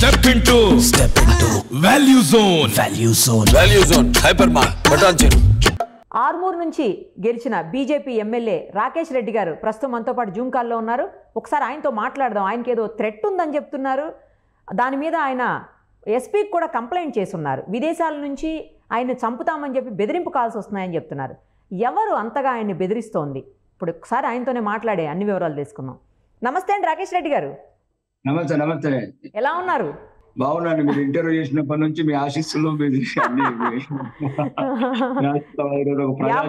Step into Value Zone. Value Zone. Hypermart. Button. Armoor నుంచి గెలిచిన BJP MLA Rakesh Reddy గారు ప్రస్తుతం మనతో పాటు జూమ్ కాల్లో ఉన్నారు. ఒకసారి ఆయనతో మాట్లాడదాం. ఆయనకి ఏదో థ్రెట్ ఉందని చెప్తున్నారు. దాని మీద ఆయన ఎస్పీకి కూడా కంప్లైంట్ చేస్తున్నారు. విదేశాల నుంచి ఆయన్ని చంపుతామని చెప్పి బెదిరింపు కాల్స్ వస్తున్నాయని చెప్తున్నారు. ఎవరు అంతగా ఆయన్ని బెదిరిస్తోంది? ఇప్పుడు ఒకసారి ఆయనతోనే మాట్లాడే అన్ని వివరాలు తీసుకుందాం. నమస్తే అండి రాకేష్ రెడ్డి గారు. నమస్తే. నమస్తే. ఎలా ఉన్నారు? బాగున్నాను. మీరు ఇంటర్వ్యూ చేసినప్పటి నుంచి మీ ఆశీస్సులు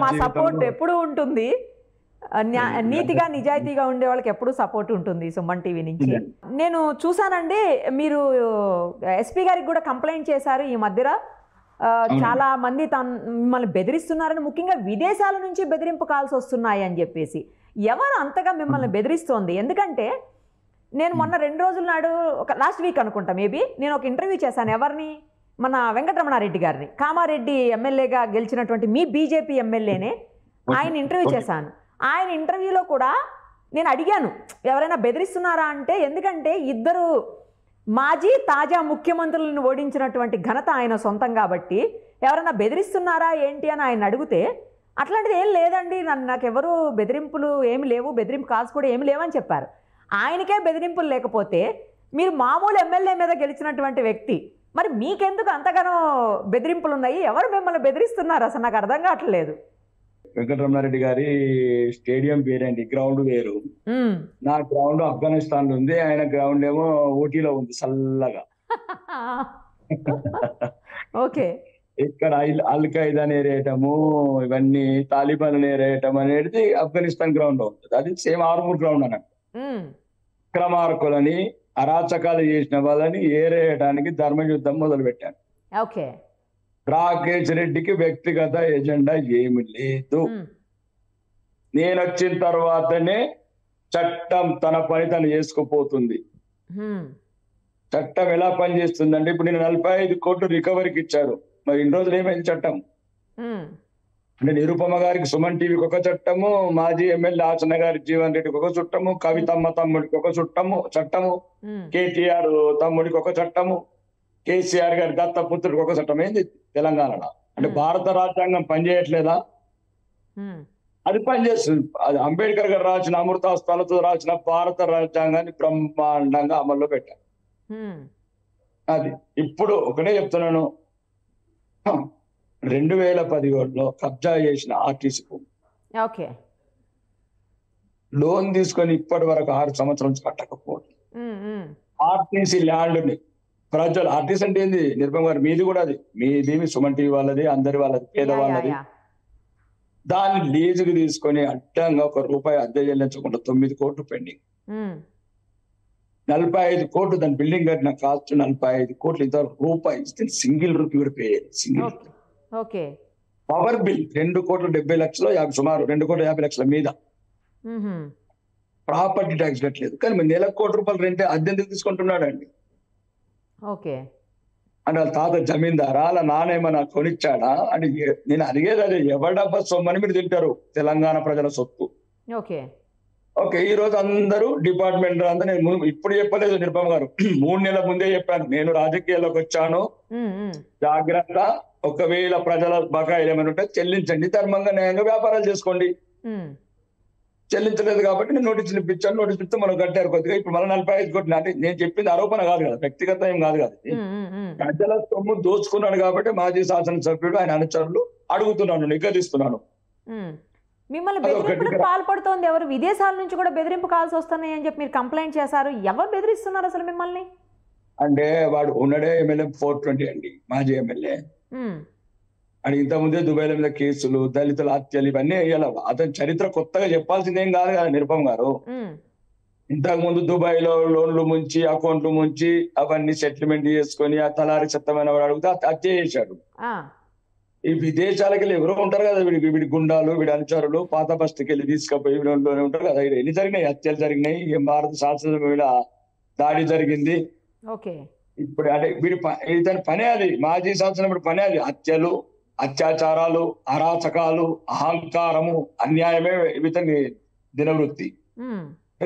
మా సపోర్ట్ ఎప్పుడు ఉంటుంది. నీతిగా నిజాయితీగా ఉండే వాళ్ళకి ఎప్పుడు సపోర్ట్ ఉంటుంది సుమన్ టీవీ నుంచి. నేను చూసానండి, మీరు ఎస్పీ గారికి కూడా కంప్లైంట్ చేశారు ఈ మధ్యలో. చాలా మంది మిమ్మల్ని బెదిరిస్తున్నారని, ముఖ్యంగా విదేశాల నుంచి బెదిరింపు కాల్స్ వస్తున్నాయి అని చెప్పేసి. ఎవరు అంతగా మిమ్మల్ని బెదిరిస్తోంది? ఎందుకంటే నేను మొన్న 2 రోజుల నాడు, లాస్ట్ వీక్ అనుకుంటా మేబీ, నేను ఒక ఇంటర్వ్యూ చేశాను. ఎవరిని? మన వెంకటరమణారెడ్డి గారిని. కామారెడ్డి ఎమ్మెల్యేగా గెలిచినటువంటి మీ బీజేపీ ఎమ్మెల్యేనే. ఆయన ఇంటర్వ్యూ చేశాను. ఆయన ఇంటర్వ్యూలో కూడా నేను అడిగాను, ఎవరైనా బెదిరిస్తున్నారా అంటే, ఎందుకంటే ఇద్దరు మాజీ తాజా ముఖ్యమంత్రులను ఓడించినటువంటి ఘనత ఆయన సొంతం కాబట్టి ఎవరైనా బెదిరిస్తున్నారా ఏంటి అని ఆయన అడిగితే, అట్లాంటిది ఏం లేదండి, నాకెవరు బెదిరింపులు ఏమి లేవు, బెదిరింపు కాల్స్ కూడా ఏమి లేవని చెప్పారు. ఆయనకే బెదిరింపులు లేకపోతే మీరు మామూలు ఎమ్మెల్యే మీద గెలిచినటువంటి వ్యక్తి, మరి మీకెందుకు అంతగానో బెదిరింపులు ఉన్నాయి? ఎవరు మిమ్మల్ని బెదిరిస్తున్నారు? అసలు నాకు అర్థం కావట్లేదు. వెంకటరమణారెడ్డి గారి స్టేడియం వేరండి, గ్రౌండ్ వేరు. నా గ్రౌండ్ ఆఫ్ఘనిస్తాన్ లో ఉంది, ఆయన గ్రౌండ్ ఏమో ఊటీలో ఉంది చల్లగా. ఓకే. ఇక్కడ అల్ ఖైదా నేరేయటము, ఇవన్నీ తాలిబాన్ నేరేయటం అనేది ఆఫ్ఘనిస్తాన్ గ్రౌండ్ లో ఉంటుంది. అది సేమ్ ఆర్మూర్ గ్రౌండ్ అన్నట్టు. అక్రమార్కులని, అరాచకాలు చేసిన వాళ్ళని ఏరేయడానికి ధర్మయుద్ధం మొదలు పెట్టాను. ఓకే. రాకేష్ రెడ్డికి వ్యక్తిగత ఎజెండా ఏమి లేదు. నేను వచ్చిన తర్వాతనే చట్టం తన పని తను చేసుకుపోతుంది. చట్టం ఎలా పనిచేస్తుందంటే, ఇప్పుడు నేను 45 కోట్లు రికవరీకి ఇచ్చారు. మరి ఇన్ని రోజులు ఏమైంది చట్టం? అంటే నిరుపమ గారికి సుమన్ టీవీకి ఒక చట్టము, మాజీ ఎమ్మెల్యే ఆచన గారి జీవన్ రెడ్డికి ఒక చుట్టము, కవితమ్మ తమ్ముడికి ఒక చట్టము, కేటీఆర్ తమ్ముడికి ఒక చట్టము, కేసీఆర్ గారి దత్తపుత్రుడికి ఒక చట్టం. ఏంది తెలంగాణలో? అంటే భారత రాజ్యాంగం పనిచేయట్లేదా? అది పనిచేస్తుంది. అది అంబేద్కర్ గారు రాసిన అమృతాస్తాలతో రాసిన భారత రాజ్యాంగాన్ని బ్రహ్మాండంగా అమల్లో పెట్టారు. అది ఇప్పుడు ఒకటే చెప్తున్నాను, 2017లో కబ్జా చేసిన ఆర్టీసీ ఓకే లోన్ తీసుకొని ఇప్పటి వరకు 6 సంవత్సరాల నుంచి కట్టకపోవడం. ఆర్టీసీ ల్యాండ్ని ప్రజలు, ఆర్టీసీ అంటే ఏంది నిర్భం గారు, మీది కూడా అది, మీది సుమన్ టీవీ వాళ్ళది, అందరి వాళ్ళది, పేదవాళ్ళది. దాన్ని లీజుకి తీసుకొని అడ్డంగా ₹1 అద్దె చెల్లించకుండా 9 కోట్లు పెండింగ్. 45 కోట్లు దాని బిల్డింగ్ కట్టిన కాస్ట్ 45 కోట్లు. ఇంతవరకు రూపాయి సింగిల్ రూపీ కూడా పే చేయాలి. Single okay. పవర్ బిల్ 2,70,50,000, సుమారు 2,50,00,000 మీద. ప్రాపర్టీ ట్యాక్స్ కట్టలేదు, కానీ నెలకు ₹1,00,00,000 రెంట్ అద్దెందుకు తీసుకుంటున్నాడు అండి? ఓకే. అంటే వాళ్ళ తాత జమీందారా, వాళ్ళ నాన్న ఏమన్నా కొనిచ్చాడా అని నేను అడిగేది అదే. ఎవడబ్బా సొమ్మని మీరు తింటారు? తెలంగాణ ప్రజల సొత్తు. ఓకే. ఓకే. ఈ రోజు అందరూ డిపార్ట్మెంట్ అంతా, నేను ఇప్పుడు చెప్పలేదు నిర్భం గారు, 3 నెలల ముందే చెప్పాను. నేను రాజకీయాల్లోకి వచ్చాను, జాగ్రత్త, ఒకవేళ ప్రజల బకాయిలు ఏమైనా ఉంటే చెల్లించండి, ధర్మంగా న్యాయంగా వ్యాపారాలు చేసుకోండి. చెల్లించలేదు కాబట్టి నేను నోటీసులు ఇప్పించాను. నోటీసులు ఇస్తే మనం కట్టారు కొద్దిగా. ఇప్పుడు మళ్ళీ 45 కోట్లు. అంటే నేను చెప్పింది ఆరోపణ కాదు కదా, వ్యక్తిగత ఏం కాదు కదా. ప్రజల సొమ్ము దోచుకున్నాడు కాబట్టి మాజీ శాసనసభ్యుడు, ఆయన అనుచరులు అడుగుతున్నాను, నిగదిస్తున్నాను. మిమ్మల్ని బెదిరింపులకు పాల్పడుతోంది ఎవరు? విదేశాల నుంచి కూడా బెదిరింపు కాల్స్ వస్తున్నాయి అని చెప్పి మీరు కంప్లైంట్ చేశారు. ఎవరు బెదిరిస్తున్నారు అసలు మిమ్మల్ని? అంటే వాడు ఉన్నడే ఎమ్మెల్యే 420 అండి, మాజీ ఎమ్మెల్యే. అని ఇంతకుముందే దుబాయ్ల మీద కేసులు, దళితుల హత్యలు, ఇవన్నీ వేయాలి. అతని చరిత్ర కొత్తగా చెప్పాల్సిందేం కాదు కదా నిర్భం గారు. ఇంతకు ముందు దుబాయ్ లో లోన్లు ముంచి, అకౌంట్లు ముంచి, అవన్నీ సెటిల్మెంట్ చేసుకొని ఆ తలారి చెత్తమైన వాడు అడిగితే హత్య చేశాడు. ఈ విదేశాలకు వెళ్ళి ఎవరో ఉంటారు కదా, వీడి గుండాలు, వీడి అనుచరులు, పాత బస్తీకి వెళ్ళి తీసుకుపోయి వీడిలోనే ఉంటారు కదా. ఎన్ని జరిగినాయి హత్యలు జరిగినాయి, భారత శాసనసభ మీద దాడి జరిగింది. ఇప్పుడు అంటే ఇతని పనే అది, మాజీ శాసనసభ్యుడి పనే అది. హత్యలు, అత్యాచారాలు, అరాచకాలు, అహంకారము, అన్యాయమే ఇతని దినవృత్తి.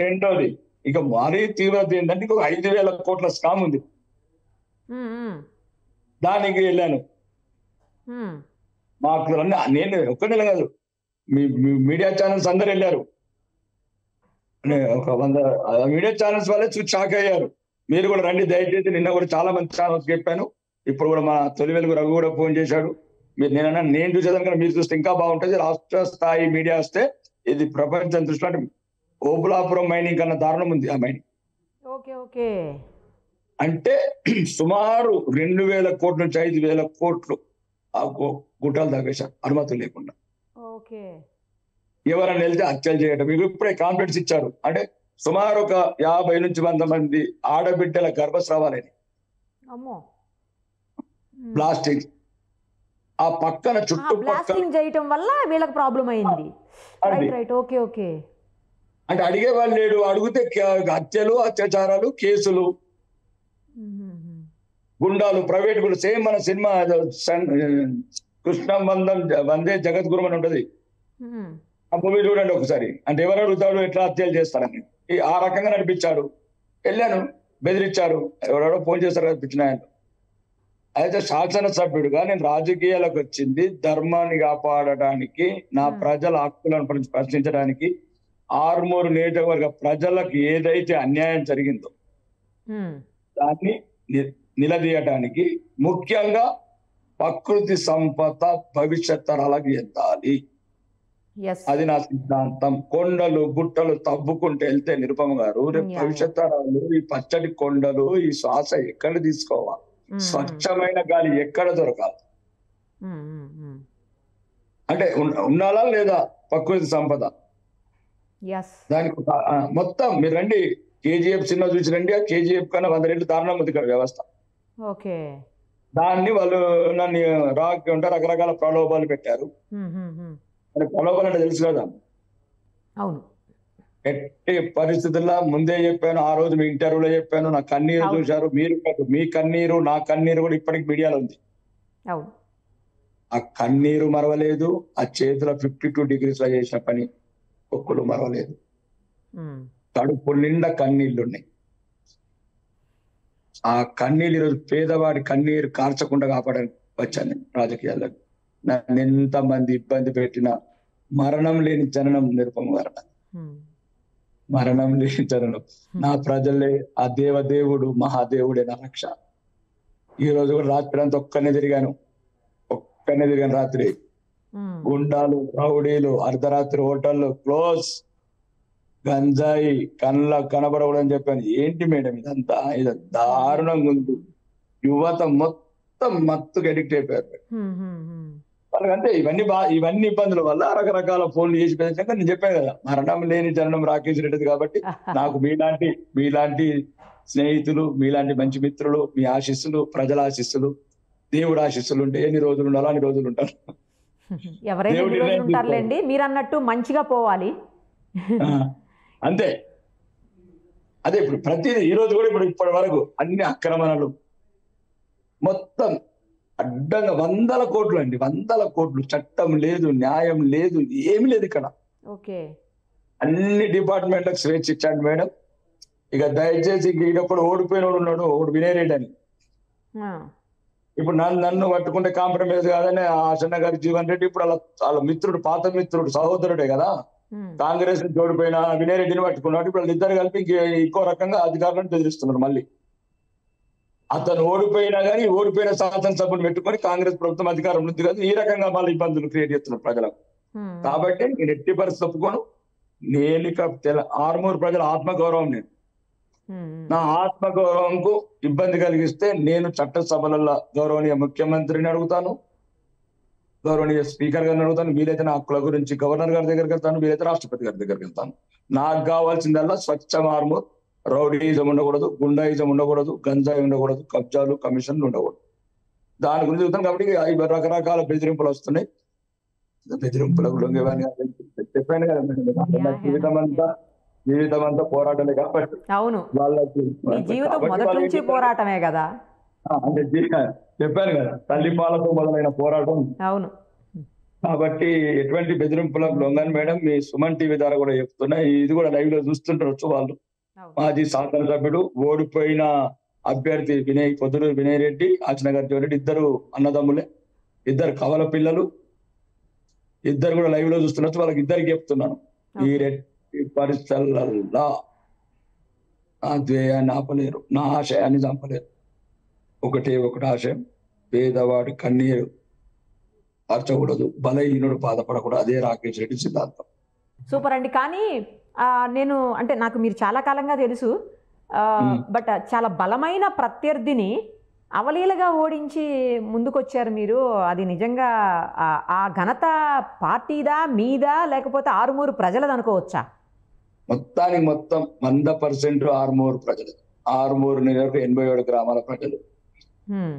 రెండోది, ఇక మరీ తీవ్రత ఏంటంటే ఇంకొక 5,000 కోట్ల స్కామ్ ఉంది. దానికి వెళ్ళాను. మాకు నేను ఒక్కనే కాదు, మీ మీడియా ఛానల్స్ అందరు వెళ్ళారు. ఒక 100 మీడియా ఛానల్స్ వాళ్ళే చూసి షాక్ అయ్యారు. మీరు కూడా రండి దయచేసి. నిన్న కూడా చాలా మంది ఛానల్స్ చెప్పాను. ఇప్పుడు కూడా మా తొలి వెలుగు రఘు కూడా ఫోన్ చేశాడు. నేను చూసేదానికన్నా మీరు చూస్తే ఇంకా బాగుంటుంది. రాష్ట్ర స్థాయి మీడియా వస్తే ఇది ప్రపంచం దృష్టిలో అంటే ఓబులాపురం మైనింగ్ కన్నా దారుణం ఉంది ఆ మైనింగ్. అంటే సుమారు 2000 కోట్ల నుంచి 5000 కోట్లు ఆ గుట్టాలు తగ్గేశారు అనుమతులు లేకుండా. ఎవరైనా వెళ్తే హత్యలు చేయడం. మీకు ఇప్పుడే కాన్ఫిడెన్స్ ఇచ్చారు. అంటే సుమారు ఒక 50 నుంచి 100 మంది ఆడబిడ్డల గర్భస్రావాలని బ్లాస్టింగ్. ఆ పక్కన చుట్టుపక్కల చేయటం వల్ల వీళ్ళకి ప్రాబ్లం అయింది. అంటే అడిగే వాళ్ళు లేడు. అడిగితే హత్యలు, అత్యాచారాలు, కేసులు, గుండాలు, ప్రైవేట్ గుండా. సేమ్ మన సినిమా కృష్ణ వందే జగద్గురు అని ఉంటది, ఆ మూవీ చూడండి ఒకసారి. అంటే ఎవరు అడుగుతాడు ఎట్లా హత్యలు చేస్తారని ఆ రకంగా నడిపించాడు. వెళ్ళాను, బెదిరించారు, ఎవరెవరో ఫోన్ చేస్తారు కనిపించిన ఆయన. అయితే శాసనసభ్యుడిగా నేను రాజకీయాలకు వచ్చింది ధర్మాన్ని కాపాడటానికి, నా ప్రజల హక్కులను ప్రశ్నించడానికి. ఆర్మూరు నియోజకవర్గ ప్రజలకు ఏదైతే అన్యాయం జరిగిందో దాన్ని నిలదీయటానికి, ముఖ్యంగా ప్రకృతి సంపద భవిష్యత్ తరాలకు ఎత్తాలి. అది నా సిద్ధాంతం. కొండలు గుట్టలు తవ్వుకుంటూ వెళ్తే నిరుపమ గారు రేపు భవిష్యత్ తరాలు ఈ పచ్చడి కొండలు, ఈ శ్వాస ఎక్కడ తీసుకోవాలి, స్వచ్ఛమైన గాలి ఎక్కడ దొరకాలి, అంటే ఉండాలా లేదా ప్రకృతి సంపద. దానికి మొత్తం మీరు రండి, కేజీఎఫ్ సినిమా చూసి రండి. ఆ కేజీఎఫ్ కన్నా 100 రెట్లు దారుణం ఉంది ఇక్కడ వ్యవస్థ. దాన్ని వాళ్ళు నన్ను రకరకాల ప్రలోభాలు పెట్టారు. ప్రలోభాలు అంటే తెలుసు కదా. ఎట్టి పరిస్థితుల్లో ముందే చెప్పాను. ఆ రోజు మీ ఇంటర్వ్యూలో చెప్పాను. నా కన్నీరు చూశారు మీరు. మీ కన్నీరు, నా కన్నీరు కూడా ఇప్పటికి మీడియాలో ఉంది. ఆ కన్నీరు మరవలేదు. ఆ చేతిలో 52 degrees లో చేసిన పని ఒక్కలు మరవలేదు. కడుపు నిండా కన్నీళ్లున్నాయి. ఆ కన్నీళ్ళు ఈరోజు పేదవాడి కన్నీరు కార్చకుండా కాపాడని వచ్చాను నేను రాజకీయాల్లో. నన్ను ఎంతమంది ఇబ్బంది పెట్టిన మరణం లేని జననం నిరుపమ గారు. మరణం లేని జననం. నా ప్రజలే ఆ దేవదేవుడు, మహాదేవుడే నా రక్ష. ఈ రోజు కూడా రాత్రి అంతా ఒక్కనే తిరిగాను రాత్రి. గుండాలు, రౌడీలు, అర్ధరాత్రి హోటళ్ళు క్లోజ్, గంజాయి కనబడకూడదని చెప్పాను. ఏంటి మేడం ఇదంతా? ఇది దారుణంగా ఉంది. యువత మొత్తం మత్తుకు అడిక్ట్ అయిపోయారు. వాళ్ళకంటే ఇవన్నీ ఇబ్బందుల వల్ల రకరకాల ఫోన్లు చేసి పెంచాక నేను చెప్పాను కదా, మరణం లేని జననం రాకేష్ రెడ్డి. కాబట్టి నాకు మీలాంటి స్నేహితులు, మీలాంటి మంచి మిత్రులు, మీ ఆశీస్సులు, ప్రజల ఆశీస్సులు, దేవుడు ఆశీస్సులు ఉంటే ఎన్ని రోజులు ఉండాలో అన్ని రోజులు ఉంటారు. ఎవరైనా ఉంటారులేండి. మీరు అన్నట్టు మంచిగా పోవాలి అంతే. అదే ఇప్పుడు ప్రతిదీ ఈ రోజు కూడా ఇప్పటి వరకు అన్ని ఆక్రమణలు మొత్తం అడ్డంగా 100 కోట్లు అండి, 100 కోట్లు. చట్టం లేదు, న్యాయం లేదు, ఏమి లేదు ఇక్కడ. అన్ని డిపార్ట్మెంట్లకు స్వేచ్ఛ ఇచ్చాడు మేడం. ఇక దయచేసి ఈడప్పుడు ఓడిపోయినోడు ఉన్నాడు, ఒకడు వినయ్ రెడ్డి అని. ఇప్పుడు నన్ను పట్టుకుంటే కాంప్రమైజ్ కాదని ఆశన్న గారి జీవన్ రెడ్డి ఇప్పుడు వాళ్ళ మిత్రుడు, పాత మిత్రుడు, సహోదరుడే కదా. కాంగ్రెస్ నుంచి ఓడిపోయిన వినయ్ రెడ్డిని పట్టుకున్నాడు. ఇప్పుడు ఇద్దరు కలిపి ఇంకో రకంగా అధికారులను బెదిరిస్తున్నారు మళ్ళీ. అతను ఓడిపోయినా కానీ ఓడిపోయిన శాసనసభను పెట్టుకొని కాంగ్రెస్ ప్రభుత్వం అధికారం ఉంది కదా, ఈ రకంగా మళ్ళీ ఇబ్బందులు క్రియేట్ చేస్తున్నారు ప్రజలకు. కాబట్టి నేను ఎట్టి పరిస్థితి ఒప్పుకోను. నేను ఇక ఆర్మూరు ప్రజల ఆత్మగౌరవం, నేను నా ఆత్మగౌరవంకు ఇబ్బంది కలిగిస్తే నేను చట్టసభలలో గౌరవనీయ ముఖ్యమంత్రిని అడుగుతాను, గౌరవనీయ స్పీకర్ గారిని అడుగుతాను. వీలైతే నా హక్కుల గురించి గవర్నర్ గారి దగ్గరికి వెళ్తాను, వీలైతే రాష్ట్రపతి గారి దగ్గరికి వెళ్తాను. నాకు కావాల్సిందల్లా స్వచ్ఛ ఆర్మూర్. రౌడీయిజం ఉండకూడదు, గుండాయిజం ఉండకూడదు, గంజాయి ఉండకూడదు, కబ్జాలు, కమిషన్లు ఉండకూడదు. దాని గురించి చెప్తాను. కాబట్టి రకరకాల బెదిరింపులు వస్తున్నాయి. బెదిరింపులకు చెప్పాను కదా జీవితం అంతా పోరాటమే. కాబట్టి వాళ్ళకి పోరాటమే కదా అంటే చెప్పాను కదా, తల్లిపాలతో మొదలైన పోరాటం. అవును. కాబట్టి ఎటువంటి బెదిరింపులకు లొంగని మేడం. మీ సుమన్ టీవీ ద్వారా కూడా చెప్తున్నా, ఇది కూడా లైవ్ లో చూస్తుంటారు వాళ్ళు. మాజీ శాసనసభ్యుడు, ఓడిపోయిన అభ్యర్థి పొద్దుటూరు వినయ్ రెడ్డి, ఆచనగారి రెడ్డి ఇద్దరు అన్నదమ్ములే, ఇద్దరు కవల పిల్లలు, ఇద్దరు కూడా లైవ్ లో చూస్తున్నట్టు వాళ్ళకి ఇద్దరికి చెప్తున్నాను, ఈ రెడ్డి పరిస్థితులలో నా ధ్యేయాన్ని ఆపలేరు, నా ఆశయాన్ని చంపలేరు. ఒకటి ఆశయం, పేదవాడి కన్నీరు మార్చకూడదు, బలహీనుడు బాధపడకూడదు. అదే రాకేష్ రెడ్డి సిద్ధాంతం. సూపర్ అండి. కానీ నేను అంటే నాకు మీరు చాలా కాలంగా తెలుసు, బట్ చాలా బలమైన ప్రత్యర్థిని అవలీలగా ఓడించి ముందుకొచ్చారు మీరు. అది నిజంగా ఆ ఘనత పార్టీదా మీదా లేకపోతే ఆరుమూరు ప్రజలది అనుకోవచ్చా? మొత్తం 100% ఆరుమూరు ప్రజలు. ఆరుమూరు నియోజకవర్గం 87 గ్రామాల ప్రజలు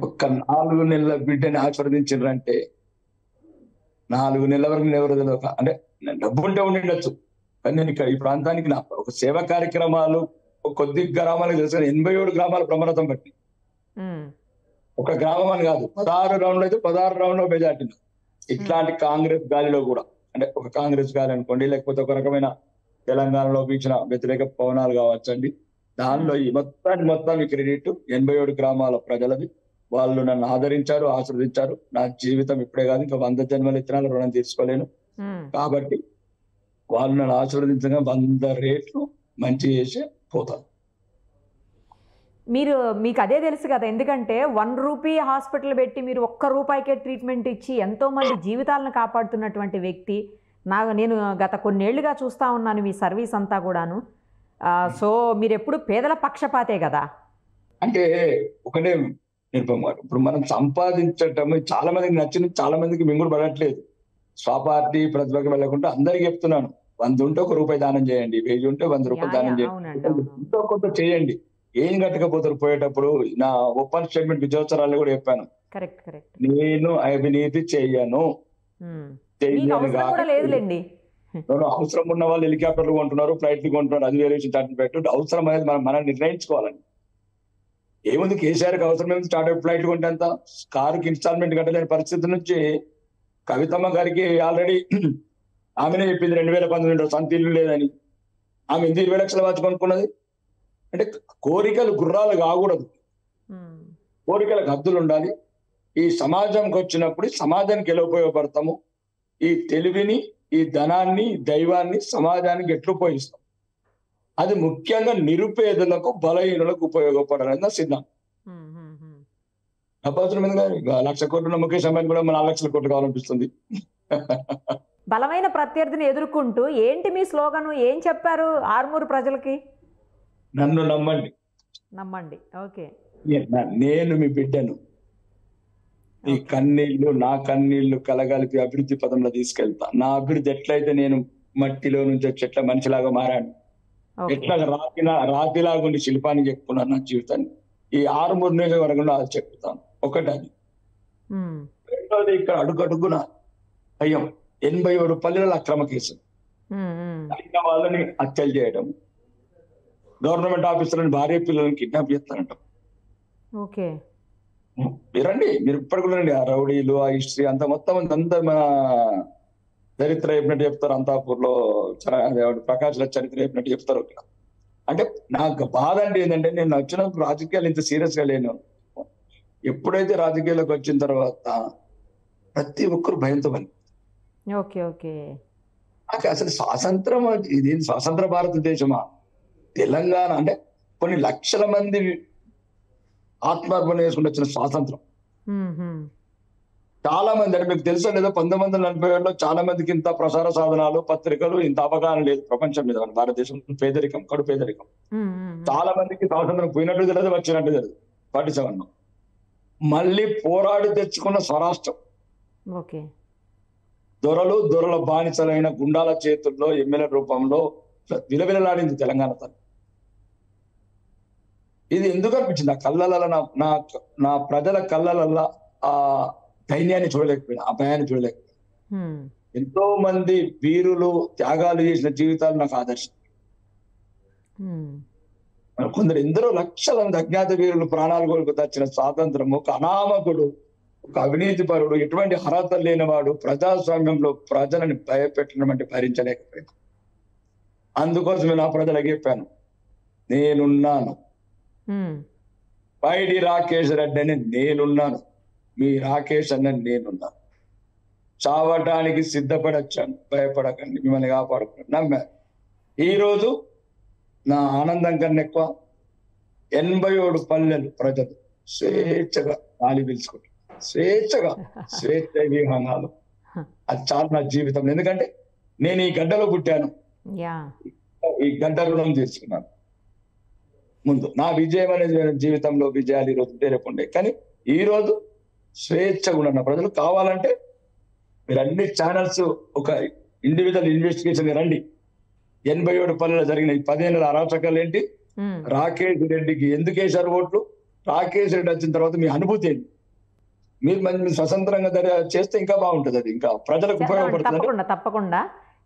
ఒక్క 4 నెలల బిడ్డని ఆశీర్వదించారంటే 4 నెలల వరకు ఎవరు తెలియక, అంటే డబ్బుంటే ఉండిండొచ్చు, కానీ నేను ఇక్కడ ఈ ప్రాంతానికి నా ఒక సేవా కార్యక్రమాలు కొద్ది గ్రామాలకు తెలుసు. 87 గ్రామాల ప్రమాణం బట్టి ఒక గ్రామం అని కాదు, 16 రౌండ్లు అయితే 16 రౌండ్లో మెజార్టీ. ఇట్లాంటి కాంగ్రెస్ గాలిలో కూడా, అంటే ఒక కాంగ్రెస్ గాలి అనుకోండి, లేకపోతే ఒక రకమైన తెలంగాణలో వీచిన వ్యతిరేక పవనాలు కావచ్చండి, దానిలో ఈ మొత్తం ఈ క్రెడిట్ 87 గ్రామాల ప్రజలది. వాళ్ళు నన్ను ఆదరించారు, ఆశీర్వదించారు. నా జీవితం ఇప్పుడే కాదు, ఇంకా 100 జన్మల ఇత్తనాలు రుణం తీసుకోలేను. కాబట్టి వాళ్ళు నన్ను ఆశీర్వదించగా 100 రేట్లు మంచి చేసి పోతాను. మీకు అదే తెలుసు కదా, ఎందుకంటే 1 రూపీ హాస్పిటల్ పెట్టి మీరు 1 రూపాయికే ట్రీట్మెంట్ ఇచ్చి ఎంతో మంది జీవితాలను కాపాడుతున్నటువంటి వ్యక్తి. నేను గత కొన్నేళ్లుగా చూస్తూ ఉన్నాను మీ సర్వీస్ అంతా కూడాను. సో మీరు ఎప్పుడు పేదల పక్షపాతే కదా. అంటే ఒకటే నిర్భం గారు, ఇప్పుడు మనం సంపాదించటం చాలా మందికి నచ్చింది, చాలా మందికి మింగుడు పడట్లేదు. స్వపార్టీ ప్రతిభకి వెళ్ళకుండా అందరికి చెప్తున్నాను, 100 ఉంటే 1 రూపాయి దానం చేయండి, 1000 ఉంటే 100 రూపాయలు దానం చేయండి, ఎంతో కొంత చేయండి. ఏం కట్టకపోతారు పోయేటప్పుడు. నా ఓపెన్ స్టేట్మెంట్ విజయోత్సరాలు కూడా చెప్పాను, నేను అవినీతి చెయ్యను. అవసరం ఉన్న వాళ్ళు హెలికాప్టర్లు కొంటున్నారు, ఫ్లైట్లు కొంటున్నారు, అది వేరే విషయం. పెట్టు అవసరం అనేది మనం నిర్ణయించుకోవాలండి. ఏముంది, కేసీఆర్కి అవసరం ఏముంది, స్టార్ట్అప్ ఫ్లైట్లు కొంటే అంత, కారుకి ఇన్స్టాల్మెంట్ కట్టలేని పరిస్థితి నుంచి కవితమ్మ గారికి ఆల్రెడీ ఆమెనే చెప్పింది 2019 సొంత ఇల్లు లేదని. ఆమె 20 లక్షల వాచి కొనుక్కున్నది. అంటే కోరికలు గుర్రాలు కాకూడదు, కోరికలకు హద్దులు ఉండాలి. ఈ సమాజంకి వచ్చినప్పుడు సమాజానికి ఎలా ఉపయోగపడతాము, ఈ తెలివిని, ఈ ధనాన్ని, దైవాన్ని సమాజానికి ఎట్లు ఉపయోగిస్తాం, అది ముఖ్యంగా నిరుపేదలకు, బలహీనులకు ఉపయోగపడాలని నా సిద్ధాంతం. అవసరం ఎందుకు, 1,00,000 కోట్లు ముఖేష్ అంబానీ కూడా 4 లక్షల కోట్లు కావాలనిపిస్తుంది. బలమైన ప్రత్యర్థిని ఎదుర్కొంటూ ఏంటి మీ స్లోగన్, ఏం చెప్పారు ఆరుమూరు ప్రజలకి? నన్ను నమ్మండి. ఓకే. నేను మీ బిడ్డను, ఈ కన్నీళ్లు, నా కన్నీళ్లు కలగలిపి అభివృద్ధి పదంలో తీసుకెళ్తా. నా అభివృద్ధి ఎట్లయితే నేను మట్టిలో నుంచి చెట్ల మనిషిలాగా మారాను, ఎట్లా రాతిలాగా ఉండి శిల్పాన్ని చెప్పుకున్నాను నా జీవితాన్ని, ఈ ఆరుమూరు నియోజకవర్గంలో అది చెప్తాను. ఒకటి అది. రెండోది, ఇక్కడ అడుగడుగున భయం, 87 పల్లెల అక్రమ కేసులు, అయిన వాళ్ళని హత్యలు చేయడం, గవర్నమెంట్ ఆఫీసర్లను భార్య పిల్లలను కిడ్నాప్ చేస్తారంట. మీరండి, మీరు ఇప్పటికి రండి, ఆ రౌడీలు, ఆ హిస్టరీ అంతా మొత్తం అంతా మన చరిత్ర చెప్పినట్టు చెప్తారు. అంతాపూర్లో ప్రకాశ్ చరిత్ర చెప్పినట్టు చెప్తారు. అంటే నాకు బాధ అంటే ఏంటంటే, నేను వచ్చినప్పుడు రాజకీయాలు ఇంత సీరియస్ గా లేను. ఎప్పుడైతే రాజకీయాలకు వచ్చిన తర్వాత ప్రతి ఒక్కరు భయంతో పని. అసలు స్వాతంత్రం, ఇది స్వతంత్ర భారతదేశమా, తెలంగాణ అంటే కొన్ని లక్షల మంది ఆత్మార్పణ చేసుకుంటూ వచ్చిన స్వాతంత్రం. చాలా మంది, అంటే మీకు తెలుసా లేదా, 1947లో చాలా మందికి ఇంత ప్రసార సాధనాలు, పత్రికలు, ఇంత అవగాహన లేదు ప్రపంచం మీద. మన భారతదేశం పేదరికం, కడు పేదరికం. చాలా మందికి స్వాతంత్రం పోయినట్టు తెలియదు, వచ్చినట్టు తెలియదు. 47లో మళ్ళీ పోరాడి తెచ్చుకున్న స్వరాష్ట్రం. దొరల బానిసలైన గుండాల చేతుల్లో ఎమ్మెల్యే రూపంలో విలవిలలాడింది తెలంగాణ తల్లి. ఇది ఎందుకు అనిపించింది, ఆ కళ్ళల్లో, నా ప్రజల కళ్ళల్లో ఆ ధైర్యాన్ని చూడలేకపోయినా, ఆ భయాన్ని చూడలేకపోయినా. ఎంతో మంది వీరులు త్యాగాలు చేసిన జీవితాలు నాకు ఆదర్శం. కొందరు ఎందరో లక్షల మంది అజ్ఞాత వీరులు ప్రాణాలు కోల్పు తెచ్చిన స్వాతంత్రం, ఒక అనామకుడు, ఒక అవినీతి పరుడు, ఎటువంటి అర్హత లేనివాడు ప్రజాస్వామ్యంలో ప్రజలను భయపెట్టడం అంటే భరించలేకపోయాను. అందుకోసమే నా ప్రజలకు చెప్పాను, నేనున్నాను, పైడి రాకేష్ రెడ్డి అని నేనున్నాను, మీ రాకేష్ అన్న నేనున్నాను. చావటానికి సిద్ధపడొచ్చాను, భయపడకండి, మిమ్మల్ని కాపాడుకున్నాను, నమ్మాను. ఈరోజు నా ఆనందం కన్నా ఎక్కువ 87 పల్లెలు ప్రజలు స్వేచ్ఛగా గాలి పీల్చుకుంటారు, స్వేచ్ఛ విహానాలు. అది చాలా నా జీవితం. ఎందుకంటే నేను ఈ గడ్డలో పుట్టాను, ఈ గడ్డ రుణం తీర్చుకున్నాను. ముందు నా విజయం అనేది జీవితంలో విజయాలు ఈరోజు రేపు ఉండే, కానీ ఈ రోజు స్వేచ్ఛగా ఉన్న ప్రజలు. కావాలంటే మీరు అన్ని ఛానల్స్ ఒక ఇండివిజువల్ ఇన్వెస్టిగేషన్ రండి. 87 పల్లెలు జరిగిన ఈ 10 ఏళ్ళ అరాచకాలు ఏంటి, రాకేష్ రెడ్డికి ఎందుకు వేశారు ఓట్లు, రాకేష్ రెడ్డి వచ్చిన తర్వాత మీ అనుభూతి ఏంటి, మీరు స్వతంత్రంగా చేస్తే ఇంకా బాగుంటుంది, అది ఇంకా ప్రజలకు ఉపయోగపడుతుంది. తప్పకుండా.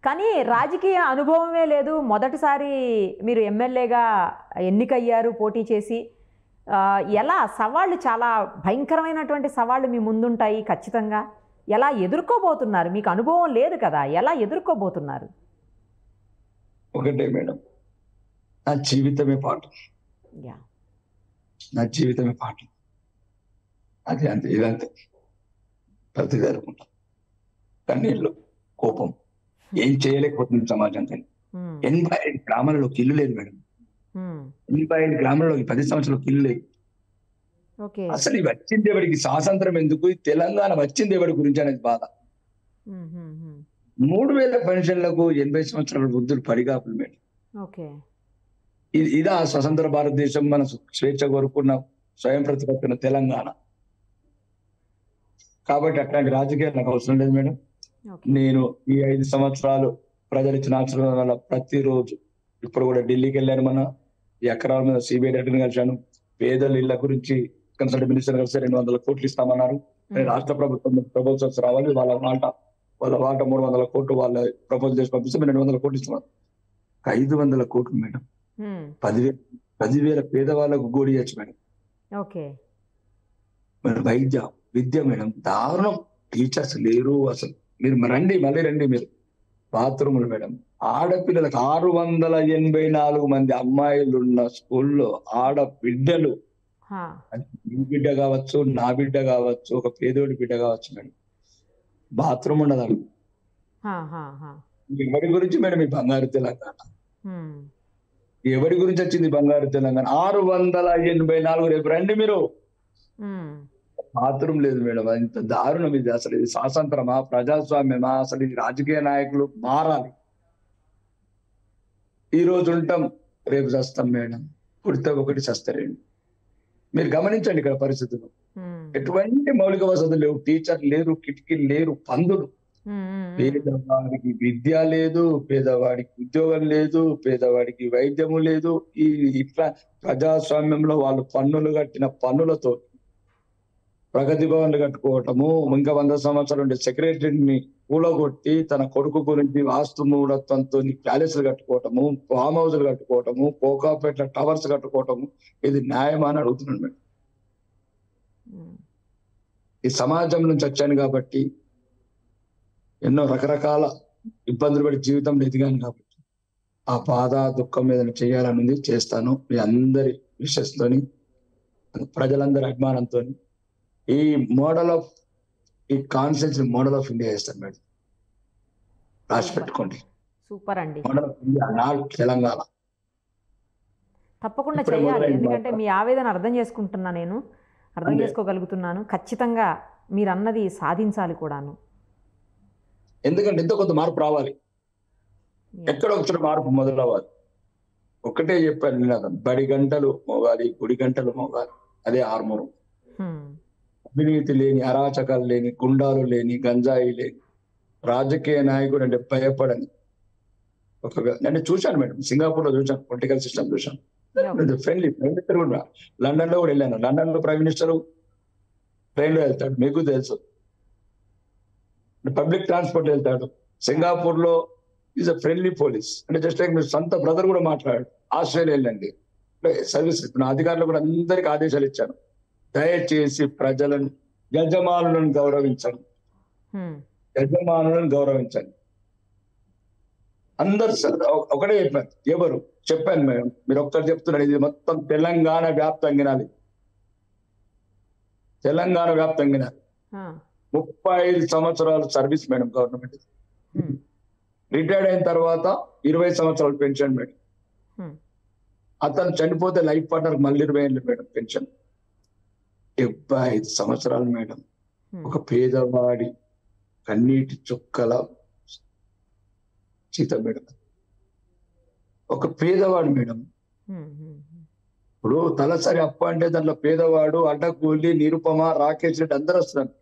కానీ రాజకీయ అనుభవమే లేదు, మొదటిసారి మీరు ఎమ్మెల్యేగా ఎన్నికయ్యారు పోటీ చేసి. ఎలా సవాళ్ళు, చాలా భయంకరమైనటువంటి సవాళ్ళు మీ ముందుంటాయి ఖచ్చితంగా. ఎలా ఎదుర్కోబోతున్నారు? మీకు అనుభవం లేదు కదా, ఎలా ఎదుర్కోబోతున్నారు? ఒకటే మేడం, నా జీవితమే పాఠం, నా జీవితమే పాఠం. అది అంతే, ఇదంతే. ప్రతి జరుగుకుంటాం, కన్నీళ్ళు, కోపం, ఏం చేయలేకపోతుంది సమాజం. కానీ 85 గ్రామాలలోకి ఇల్లు లేదు మేడం, 85 గ్రామాలలోకి 10 సంవత్సరాలకు ఇల్లు లేదు. అసలు ఇవి వచ్చింది ఎవరికి, స్వాతంత్రం ఎందుకు, తెలంగాణ వచ్చింది ఎవరి గురించి అనేది బాధ. 3000 పెన్షన్లకు 80 సంవత్సరాల వృద్ధులు పడిగాపులు మేడం. ఇదా స్వతంత్ర భారతదేశం, మన స్వేచ్ఛ కోరుకున్న స్వయం ప్రతిపత్తిన తెలంగాణ. కాబట్టి అట్లాంటి రాజకీయాలు నాకు అవసరం లేదు మేడం. నేను ఈ 5 సంవత్సరాలు ప్రజలు ఇచ్చిన ఆశీర్వాదం వల్ల ప్రతిరోజు, ఇప్పుడు కూడా ఢిల్లీకి వెళ్ళాను, మన ఈ ఎకరాల మీద సిబిఐ రెడ్డిని కలిశాను. పేదల ఇళ్ల గురించి కన్సల్ట్ మినిస్టర్ కలిసి 200 కోట్లు ఇస్తామన్నారు. రాష్ట్ర ప్రభుత్వం రావాలి, వాళ్ళ వాట 300 కోట్లు వాళ్ళ ప్రపోజల్ చేసి పంపిస్తే మేము 200 కోట్లు ఇస్తాం. 500 కోట్లు మేడం, 10,000 పేదవాళ్ళకు గోడి చేయొచ్చు మేడం. విద్య మేడం దారుణం, టీచర్స్ లేరు అసలు. మీరు రండి, మళ్ళీ రండి మీరు. బాత్రూములు మేడం, ఆడపిల్లలకు 684 మంది అమ్మాయిలు ఉన్న స్కూల్లో ఆడబిడ్డలు, మీ బిడ్డ కావచ్చు, నా బిడ్డ కావచ్చు, ఒక పేదోడి బిడ్డ కావచ్చు మేడం, బాత్రూమ్ ఉండదు. ఎవరి గురించి మేడం ఈ బంగారు తెలంగాణ? ఎవరి గురించి వచ్చింది బంగారు తెలంగాణ? 684. రేపు రండి మీరు, బాత్రూమ్ లేదు మేడం. ఇంత దారుణం ఇది. అసలు ఇది స్వాతంత్రమా, ప్రజాస్వామ్యమా? అసలు ఇది రాజకీయ నాయకులు మారాలి. ఈ రోజు ఉంటాం, రేపు చస్తాం మేడం. పుడితే ఒకటి, చస్తే రెండు. మీరు గమనించండి ఇక్కడ పరిస్థితులు. ఎటువంటి మౌలిక వసతులు లేవు, టీచర్ లేరు, కిటికీలు లేరు, పందులు. పేదవాడికి విద్య లేదు, పేదవాడికి ఉద్యోగం లేదు, పేదవాడికి వైద్యము లేదు. ఇట్లా ప్రజాస్వామ్యంలో వాళ్ళు పన్నులు కట్టిన పన్నులతో ప్రగతి భవన్లు కట్టుకోవటము, ఇంకా 100 సంవత్సరాలు ఉండే సెక్రటరీని కూలగొట్టి తన కొడుకు గురించి వాస్తు మూఢత్వంతో ప్యాలెస్లు కట్టుకోవటము, ఫామ్ హౌస్లు కట్టుకోవటము, కోకాపేట టవర్స్ కట్టుకోవటము, ఇది న్యాయమా అని అడుగుతున్నాడు మేడం. ఈ సమాజం నుంచి వచ్చాను కాబట్టి, ఎన్నో రకరకాల ఇబ్బందులు పడి జీవితంలో ఎదిగాను కాబట్టి, ఆ బాధ దుఃఖం మీద చేయాలని చేస్తాను. మీ అందరి విషయస్తోని, ప్రజలందరి అభిమానంతో ఈ కాన్సెప్ట్ మోడల్ ఆఫ్ ఇండియా చేస్తాను మేడం. రాసి పెట్టుకోండి. సూపర్ అండి. మోడల్ ఆఫ్ ఇండియా తెలంగాణ తప్పకుండా చేయాలి. ఎందుకంటే మీ ఆవేదన అర్థం చేసుకుంటున్నా, నేను అర్థం చేసుకోగలుగుతున్నాను. ఖచ్చితంగా మీరు అన్నది సాధించాలి కూడాను. ఎందుకంటే ఎంతో కొంత మార్పు రావాలి, ఎక్కడో వచ్చిన మార్పు మొదలవ్వాలి. ఒకటే చెప్పాను నినాదం, బడి గంటలు మోగాలి, గుడి గంటలు మోగాలి. అదే ఆర్మూరు. అవినీతి లేని, అరాచకాలు లేని, గుండాలు లేని, గంజాయి లేని రాజకీయ నాయకుడు అంటే భయపడని నేను చూశాను మేడం. సింగపూర్ లో చూశాను, పొలిటికల్ సిస్టమ్ చూశాను. ఫ్రెండ్లీ ప్రైమ్ మినిస్టర్ కూడా లండన్ లో కూడా వెళ్ళాను. లండన్ లో ప్రైమ్ మినిస్టర్ ట్రైన్ లో వెళ్తాడు, మీకు తెలుసు. పబ్లిక్ ట్రాన్స్పోర్ట్ వెళ్తాడు. సింగపూర్ లో ఈజ్ అ ఫ్రెండ్లీ పోలీస్. అంటే జస్ట్ లైక్ మీరు సొంత బ్రదర్ కూడా మాట్లాడాడు. ఆస్ట్రేలియా వెళ్ళండి, సర్వీస్ నా అధికారులు కూడా అందరికి ఆదేశాలు ఇచ్చాను, దయచేసి ప్రజలను, యజమానులను గౌరవించండి, యజమానులను గౌరవించండి. అందరు ఒకటే చెప్పాను. ఎవరు చెప్పాను మేడం, మీరు ఒక్కరు చెప్తున్నారు, ఇది మొత్తం తెలంగాణ వ్యాప్తంగా వినాలి. తెలంగాణ వ్యాప్తంగా ఆ, 35 సంవత్సరాలు సర్వీస్ మేడం గవర్నమెంట్. ఉమ్, రిటైర్డ్ అయిన తర్వాత 20 సంవత్సరాలు పెన్షన్ మేడం. ఉమ్, అతను చనిపోతే లైఫ్ పార్ట్నర్ మళ్ళీ 20 ఏళ్ళు మేడం పెన్షన్. 75 సంవత్సరాలు మేడం. ఉమ్, ఒక పేదవాడి కన్నీటి చుక్కల సీత మేడం. ఒక పేదవాడు మేడం. ఉమ్, ఉమ్, ఇప్పుడు తలసరి అప్పు అంటే దాంట్లో పేదవాడు, అడ్డకూలి, నిరుపమ, రాకేష్ రెడ్డి అందరూ వస్తున్నారు.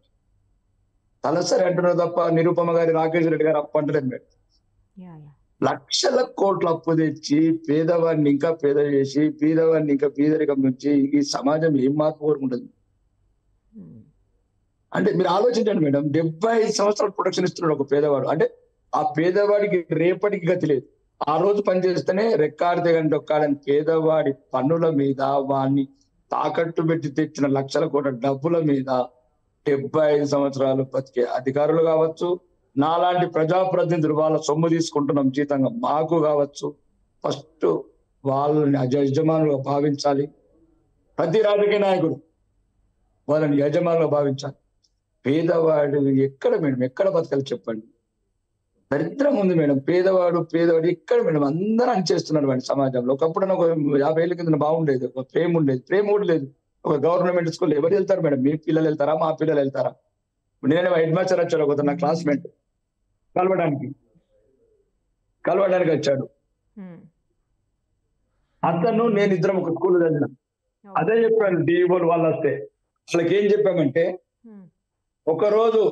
తలసరి అంటున్నారు తప్ప నిరుపమ గారి, రాకేష్ రెడ్డి గారు అప్పు అంటలేదు మేడం. Yeah, yeah. లక్షల కోట్ల అప్పు తెచ్చి పేదవాడిని ఇంకా పేద చేసి, పేదవాడిని ఇంకా పేదరికం నుంచి ఈ సమాజం ఏం మార్పు కోరుకుంటుంది? ఉమ్, అంటే మీరు ఆలోచించండి మేడం, 75 సంవత్సరాలు ప్రొడక్షన్ ఇస్తున్నాడు ఒక పేదవాడు. అంటే ఆ పేదవాడికి రేపటికి గతి లేదు. ఆ రోజు పనిచేస్తేనే రెక్కాడితే కానీ డొక్కాడని పేదవాడి పన్నుల మీద, వాడిని తాకట్టు పెట్టి తెచ్చిన లక్షల కోట్ల డబ్బుల మీద 75 సంవత్సరాలు బతికే అధికారులు కావచ్చు, నాలాంటి ప్రజాప్రతినిధులు వాళ్ళ సొమ్ము తీసుకుంటున్నాం జీతంగా మాకు కావచ్చు, ఫస్ట్ వాళ్ళని యజమానులుగా భావించాలి. ప్రతి రాజకీయ నాయకుడు వాళ్ళని యజమానులుగా భావించాలి. పేదవాడు ఎక్కడ మేడం, ఎక్కడ బతకాలి చెప్పండి? దరిద్రం ఉంది మేడం. పేదవాడు ఎక్కడ మేడం? అందరూ అనిచేస్తున్నారు వాడి సమాజంలో. ఒకప్పుడు ఒక 50 ఏళ్ళ కింద బాగుండేది, ఒక ప్రేమ ఉండేది. ప్రేమ కూడా లేదు. ఒక గవర్నమెంట్ స్కూల్ ఎవరు వెళ్తారు మేడం? మీ పిల్లలు వెళ్తారా, మా పిల్లలు వెళ్తారా? నేనే హెడ్ మాస్టర్ వచ్చాడు, ఒక నా క్లాస్మేట్ కలవడానికి వచ్చాడు. ఉమ్, అతను నేను ఇద్దరం ఒక స్కూల్ చదివిన. అదే చెప్పాను డిఈఓలు వాళ్ళు వస్తే. వాళ్ళకి ఏం చెప్పామంటే, ఉమ్, ఒకరోజు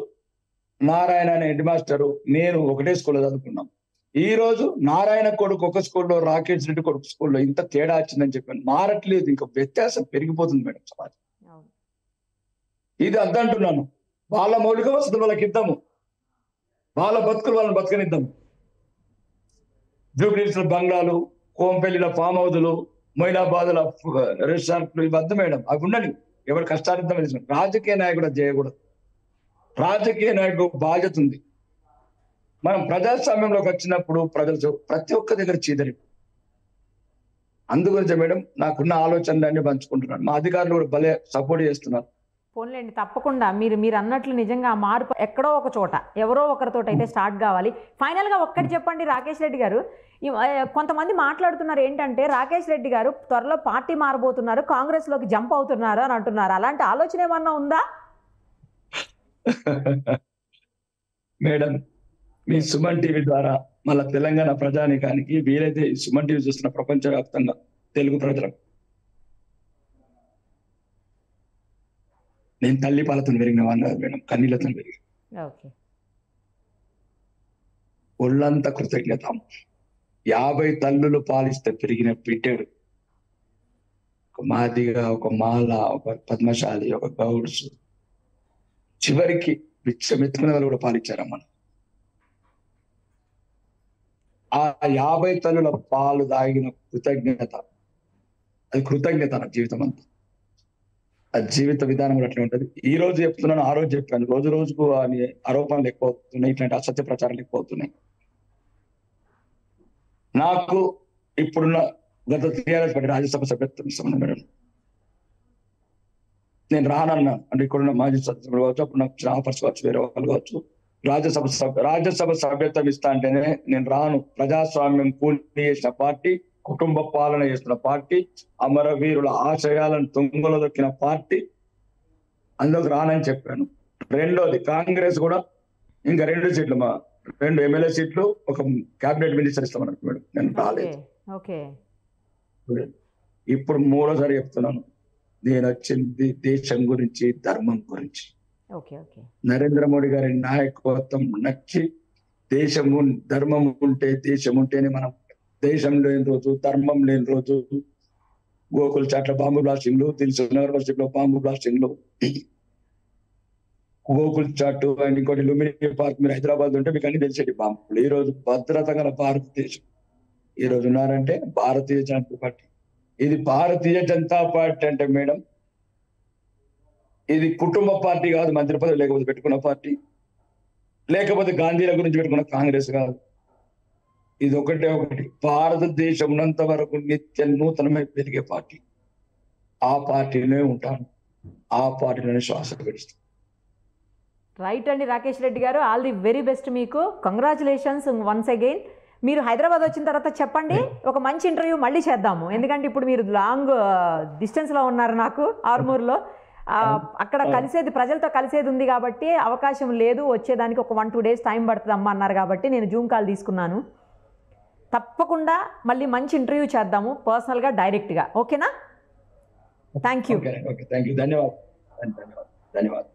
నారాయణ అనే హెడ్ మాస్టరు నేను ఒకటే స్కూల్లో చదువుకున్నాం. ఈ రోజు నారాయణ కొడుకు ఒక స్కూల్లో, రాకేష్ రెడ్డి కొడుకు స్కూల్లో. ఇంత తేడా వచ్చిందని చెప్పాను. మారట్లేదు, ఇంకా వ్యత్యాసం పెరిగిపోతుంది మేడం సమాజం. అవును. ఇది అద్దంటున్నాను. వాళ్ళ మౌలిక వసతులు వాళ్ళకి ఇద్దాము, వాళ్ళ బతుకులు వాళ్ళని బతకనిద్దాము. జూబ్లీహిల్స్ బంగ్లాలు, కోంపల్లిల ఫామ్ హౌజులు, మొయినాబాద్ల రెస్టారెంట్లు ఇవి వద్దు మేడం. అవి ఉండని, ఎవరు కష్టార్థం తెలిసిన రాజకీయ నాయకుడు అది చేయకూడదు. రాజకీయ నాయకుడు బాధ్యత ఉంది. మనం ప్రజాస్వామ్యంలోకి వచ్చినప్పుడు ప్రజలు ప్రతి ఒక్క దగ్గర చీదరి. అందుగురించి మేడం నాకున్న ఆలోచనలన్నీ పంచుకుంటున్నాను. మా అధికారులు కూడా భలే సపోర్ట్ చేస్తున్నారు. పోన్లేండి, తప్పకుండా మీరు అన్నట్లు నిజంగా ఆ మార్పు ఎక్కడో ఒక చోట ఎవరో ఒకరితో అయితే స్టార్ట్ కావాలి. ఫైనల్గా ఒక్కటి చెప్పండి రాకేష్ రెడ్డి గారు. కొంతమంది మాట్లాడుతున్నారు ఏంటంటే, రాకేష్ రెడ్డి గారు త్వరలో పార్టీ మారబోతున్నారు, కాంగ్రెస్లోకి జంప్ అవుతున్నారు అని అంటున్నారు. అలాంటి ఆలోచన ఏమన్నా ఉందా? మేడం, మీ సుమన్ టీవీ ద్వారా మళ్ళా తెలంగాణ ప్రజానికానికి, వీలైతే ఈ సుమన్ టీవీ చూస్తున్న ప్రపంచవ్యాప్తంగా తెలుగు ప్రజలకు, నేను తల్లి పాలతో పెరిగిన వాడిని కాదు మేడం, కన్నీళ్లతో పెరిగి ఓకే. ఒళ్ళంతా కృతజ్ఞత. 50 తల్లులు పాలిస్తే పెరిగిన బిడ్డడు. ఒక మాదిగా, ఒక మాల, ఒక పద్మశాలి, ఒక గౌడ్స్, చివరికి విచ్చమెత్తుకున్న వాళ్ళు కూడా పాలిచ్చారమ్మా. ఆ 50 తల్లుల పాలు తాగిన కృతజ్ఞత, అది కృతజ్ఞత నా జీవితం అంతా. ఆ జీవిత విధానం కూడా అట్లా ఉంటది. ఈ రోజు చెప్తున్నాను, ఆ రోజు చెప్పాను. రోజు రోజుకు అని ఆరోపణలు ఎక్కువ అవుతున్నాయి, ఇట్లాంటి అసత్య ప్రచారాలు ఎక్కువ అవుతున్నాయి. నాకు ఇప్పుడున్న గత టీఆర్ఎస్ పార్టీ రాజ్యసభ సభ్యత్వం ఇస్తామన్నా మేడం. నేను రానన్నా, అంటే ఇక్కడున్న మాజీ సభ్యులు కావచ్చు, అప్పుడు నాకు ఆఫర్స్ కావచ్చు, వేరే వాళ్ళు కావచ్చు, రాజ్యసభ సభ్యత్వం ఇస్తా అంటేనే నేను రాను. ప్రజాస్వామ్యం కూలి చేసిన పార్టీ, కుటుంబ పాలన చేస్తున్న పార్టీ, అమరవీరుల ఆశయాలను తుంగలో దొక్కిన పార్టీ, అందులోకి రానని చెప్పాను. రెండోది, కాంగ్రెస్ కూడా ఇంకా 2 సీట్లు, మా 2 ఎమ్మెల్యే సీట్లు, ఒక క్యాబినెట్ మినిస్టర్ ఇస్తామన్నారు మేడం. నేను రాలేదు. ఇప్పుడు 3వసారి చెప్తున్నాను, నేను వచ్చింది దేశం గురించి, ధర్మం గురించి. నరేంద్ర మోడీ గారి నాయకత్వం నచ్చి, దేశము ధర్మం ఉంటే, దేశం ఉంటేనే మనం. దేశం లేని రోజు, ధర్మం లేని రోజు, గోకుల్ చాట్ల బాంబు బ్లాస్టింగ్లు, దిల్సుఖ్నగర్ యూనివర్సిటీలో బాంబు బ్లాస్టింగ్లు, గోకుల్ చాట్ అండ్ ఇంకోటి లుంబిని పార్క్, మీరు హైదరాబాద్ ఉంటే మీకు అన్ని తెలిసేటి బాంబులు. ఈ రోజు భద్రత గల భారతదేశం ఈ రోజు ఉన్నారంటే భారతీయ జనతా పార్టీ. ఇది భారతీయ జనతా పార్టీ అంటే మేడం, ఇది కుటుంబ పార్టీ కాదు, మంత్రి పదవి లేకపోతే పెట్టుకున్న పార్టీ, లేకపోతే గాంధీల గురించి పెట్టుకున్న కాంగ్రెస్ కాదు. ఇది ఒకటే ఒకటి, భారతదేశం ఉన్నంత వరకు నిత్య నూతనమై పెరిగే పార్టీ. ఆ పార్టీనే ఉంటాను. ఆ పార్టీలోనే శ్వాస విడుస్తాం. రైట్ అండి రాకేష్ రెడ్డి గారు, ఆల్ ది వెరీ బెస్ట్ మీకు. Congratulations once again. మీరు హైదరాబాద్ వచ్చిన తర్వాత చెప్పండి, ఒక మంచి ఇంటర్వ్యూ మళ్ళీ చేద్దాము. ఎందుకంటే ఇప్పుడు మీరు లాంగ్ డిస్టెన్స్లో ఉన్నారు, నాకు ఆర్మూర్లో అక్కడ కలిసేది, ప్రజలతో కలిసేది ఉంది కాబట్టి అవకాశం లేదు. వచ్చేదానికి ఒక 1-2 days టైం పడుతుంది అమ్మ అన్నారు కాబట్టి నేను జూమ్ కాల్ తీసుకున్నాను. తప్పకుండా మళ్ళీ మంచి ఇంటర్వ్యూ చేద్దాము, పర్సనల్గా డైరెక్ట్గా. ఓకేనా? Thank you. ధన్యవాదాలు.